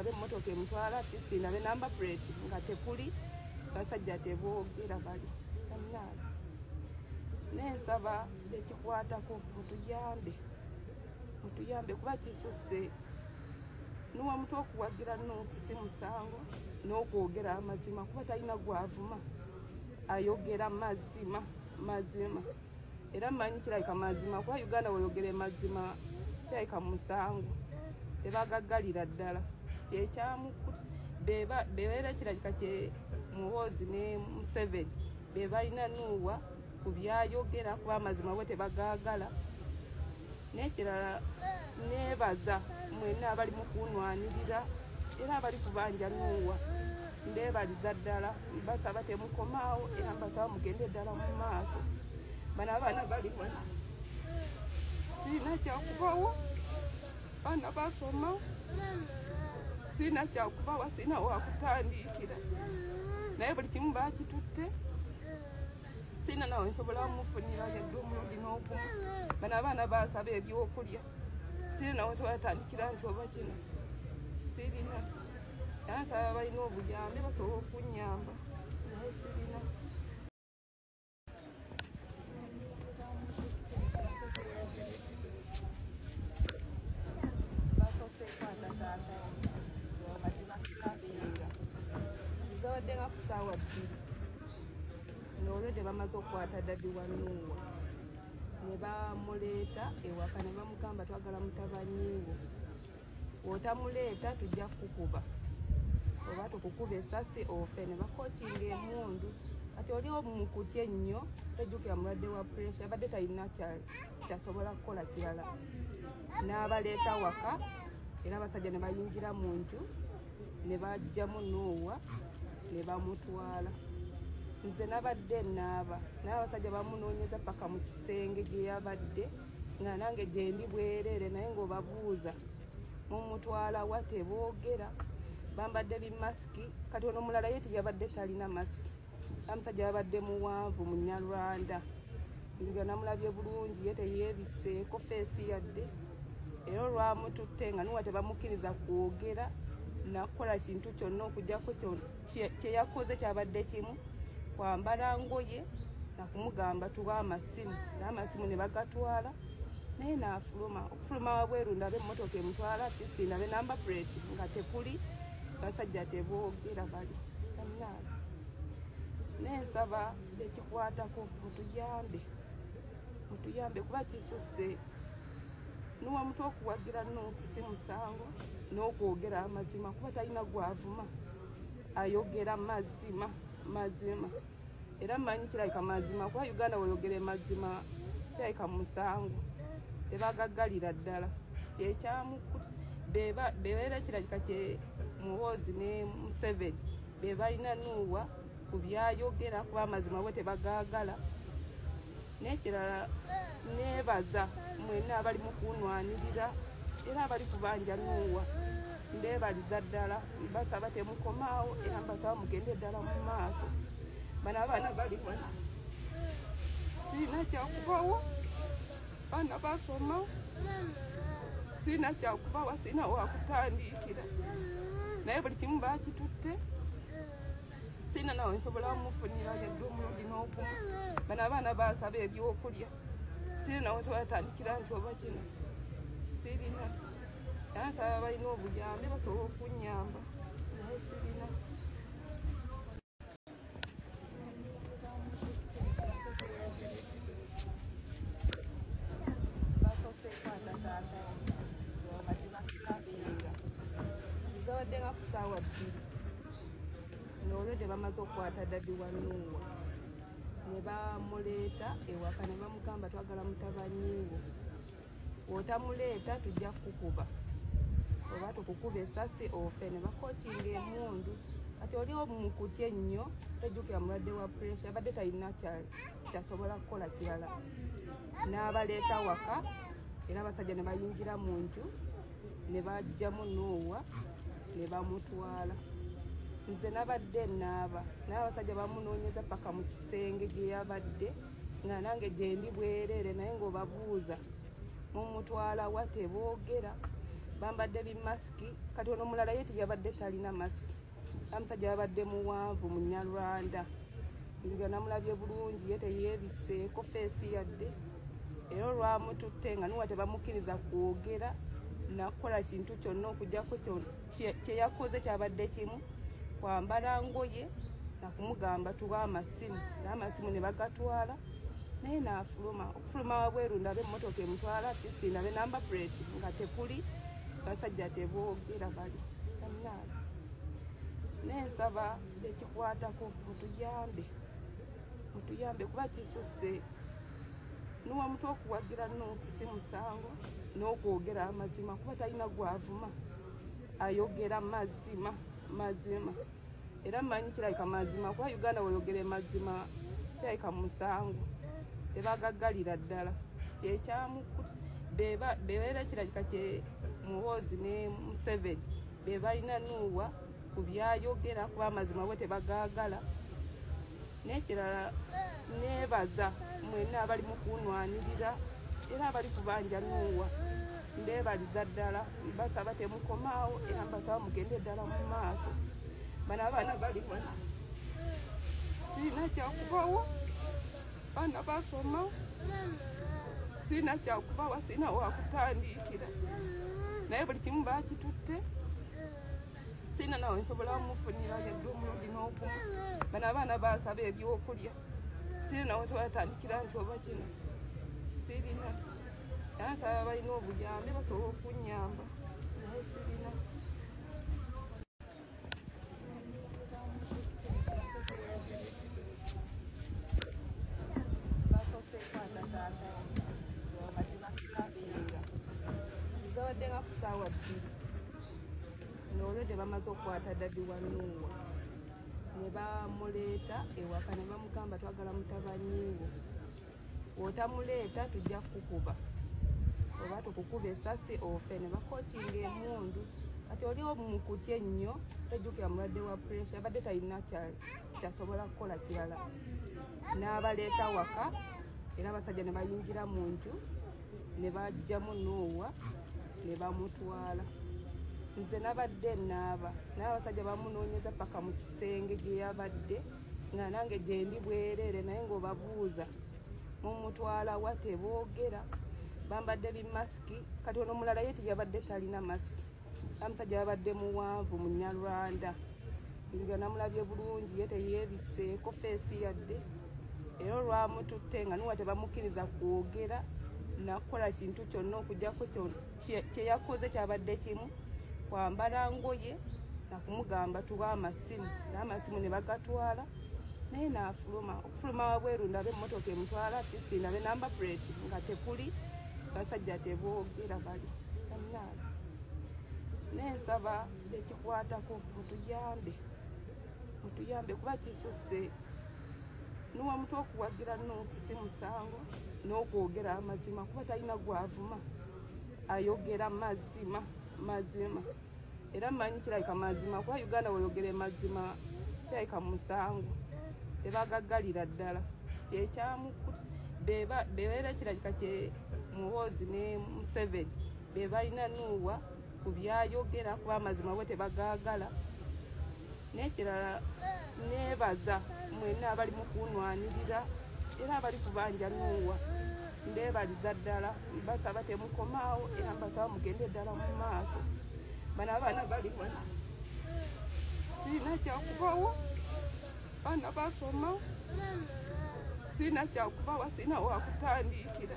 ndabe emmotoka emutwala tisi ndabe namba plate nga tekuli basajja teboogera bali bannange nensaba ekikwatako mutuyambe kuba kisusse nuwa mutwe okuwagira si musango n'okwogera amazima kuba talina gwavuma ayogera mazima era mmanyi kirabika mazima kuba Uganda weyogere mazima kirabika musango tebagaggalira ddala kyekyamukuti bebeera kirabika kye Muhoozi ne Museveni bebalina nuwa ku byayogera kuba amazima bwe tebagaagala n'ekirala neebaza mwenna abali mu kunwanirira era abali kubanja nuwa mbebaliza ddala mbasaba temukomaawo era mbasaba mugende ddala mu maaso bano abaana bali wano sirina kyakubawo baana basoma sirina kyakubawa sirina wakutandikira naye buli kimu bakitutte sirina nawe nsobola mufunira yadde omulundi n'ogumu bano abaana basaba ebyokulya sirina nawe nsobola tandikira nti oba kino sirina nansaba balina obuyambi basobola okunyamba naye sirina zawadde nga ku ssaawa 2 n'olwo tebamaze okukwata dadi wa Nuuwa ne bamuleeta ewaka ne bamugamba twagala mutabanyiiwo wotamuleeta tujja kukuba oba tukukuba essasi ofe ne bakokinga emmundu kati oliwo mukutya ennyo tejjukira mulwadde wa puresha abadde talina kyasobola kukola kirala n'abaleeta waka era abasajja ne bayingira mu nju ne bajjamu Nuuwa ne bamutwala nze nabadde naaba naye abasajja bamunoonyeza paka mu kisenge gye yabadde nga nange gye ndi bwereere naye ng'obabuuza mumutwala wa teboogera bambadde bimasiki kati ono mulala ye teyabadde talina masiki amusajja yabadde muwanvu munyarwanda nga namulabye bulungi ye teyeebiseeko feesi yadde era olwamututte nga Nuuwa tebamukkiriza kwogera nakola kintu kyonna okugjako kyeyakoze kyabadde kimu kwambala ngoye nakumugamba tuba amasimu n'amasimu ne bagatwala naye n'afuluma okufuluma wabweru ndabe emmotoka emutwala tisi ndabe namba plate nga tekuli basajja teboogera bali bannange nensaba ekikwatako mutuyambe kuba kisusse nuwa mutwe okuwagira si musango n'okwogera amazima kuba talina gwavuma ayogera mazima era mmanyi kirabika mazima kuba Uganda weyogere mazima kirabika musango tebagaggalira ddala kyekyamukuti bebeera kirabika kye Muhoozi ne Museveni bebalina Nuuwa ku byayogera kuba amazima bwe tebagaagala n'ekirala neebaza mwenna abali mu kunwanirira era abali kubanja Nuuwa mbebaliza ddala mbasaba temukomaawo era mbasaba mugende ddala mu maaso bano abaana bali wano sirina kyakubawo baana basoma sirina kyakubawa sirina wakutandikira naye buli kimu bakitutte sirina nawe nsobola mufunira yadde omulundi n'ogumu bano abaana basaba ebyokulya sirina nawe nsobola tandikira nti oba kino sirina nansaba balina obuyambi basobola okunyamba naye sirina zawadde nga ku ssaawa 2 n'olwo tebamaze okukwata dadi wa Nuuwa ne bamuleeta ewaka ne bamugamba twagala mutabanyiiwo wotamuleeta tujja kukuba oba tukukuba essasi ofe ne bakokinga emmundu kati oliwo mukutya ennyo tejjukira mulwadde wa puresha abadde talina kyasobola kukola kirala n'abaleeta waka era abasajja ne bayingira mu nju ne bajjamu Nuuwa ne bamutwala nze nabadde naaba naye abasajja bamunoonyeza paka mu kisenge gye yabadde nga nange gye ndi bwereere naye ng'obabuuza mumutwala wa teboogera bambadde bimasiki kati ono mulala ye teyabadde talina masiki amusajja yabadde muwanvu munyarwanda nga namulabye bulungi ye teyeebiseeko feesi yadde era olwamututte nga nuwa tebamukkiriza kwogera nakola kintu kyonna okugjako kyeyakoze kyabadde kimu kwambala ngoye nakumugamba tuba amasimu n'amasimu ne bagatwala naye n'afuluma okufuluma wabweru ndabe emmotoka emutwala tisi ndabe namba plate nga tekuli basajja teboogera bali annaala nensaba ekikwatako mutuyambe kuba kisusse nuwa mutwe okuwagira si musango n'okwogera amazima kuba talina gwavuma ayogera mazima era mmanyi kirabika mazima kuba Uganda weyogere mazima kirabika musango tebagaggalira ddala kyekyamukuta bebeera kirabika kye Muhoozi ne Museveni bebalina nuwa ku byayogera kuba amazima bwe tebagaagala n'ekirala neebaza mwenna abali mu kunwanirira era abali kubanja nuwa ndeebaliza ddala mbasaba temukomaawo era mbasaba mugende ddala mu maaso bano abaana bali wano sirina kyakubawo baana basoma sirina kyakubawa sirina wakutandikira naye buli kimu bakitutte sirina nawe nsobola mufunira yadde omulundi n'ogumu bano abaana basaba ebyokulya sirina nawe nsobola tandikira nti oba kino sirina era nsaba balina obuyambi basobola okunyamba naye sirina zawadde nga ku ssaawa 2 n'olwo gye bamaze okukwata dadi wa Nuuwa ne bamuleeta ewaka ne bamugamba twagala mutabanyiiwo bw'otamuleeta tujja kukuba oba tukukuba essasi ofe ne bakokinga emmundu kati oliwo mukutya ennyo tajjukira mulwadde wa puresha abadde talina kyasobola kukola kirala n'abaleeta waka era abasajja ne bayingira mu nju ne bajjamu Nuuwa ne bamutwala nze nabadde naaba naye abasajja bamunoonyeza paka mu kisenge gye yabadde nga nange gyendi bwereere naye ng'obabuuza mumutwala wa teboogera bambadde bimasiki kati ono mulala ye teyabadde talina masiki amusajja yabadde muwanvu munyarwanda nga namulabye bulungi ye teyeebiseeko feesi yadde era olwamututte nga nuwa tebamukkiriza kwogera nakola kintu kyonna okugjako kyeyakoze kyabadde kimu kwambala ngoye nakumugamba tuba amasimu n'amasimu ne bagatwala naye n'afuluma okufuluma wabweru ndabe emmotoka emutwala tisi ndabe namba plate nga tekuli basajja teboogera bali annaala nensaba ekikwatako mutuyambe kuba kisusse nuwa mutwe okuwagira si musango n'okwogera amazima kuba talina gwavuma ayogera mazima era mmanyi kirabika mazima kuba Uganda weyogere mazima kirabika musango tebagaggalira ddala kyekyamukuta bebeera kirabika kye Muhoozi ne Museveni bebalina nuwa ku byayogera kuba amazima bwe tebagaagala n'ekirala neebaza mwenna abali mu kunwanirira era abali kubanja Nuuwa ndeebaliza ddala mbasaba temukomaawo era mbasaba mugende ddala mu maaso bano abaana bali wano sirina kyakubawo baana basoma sirina kyakubawa sirina wakutandikira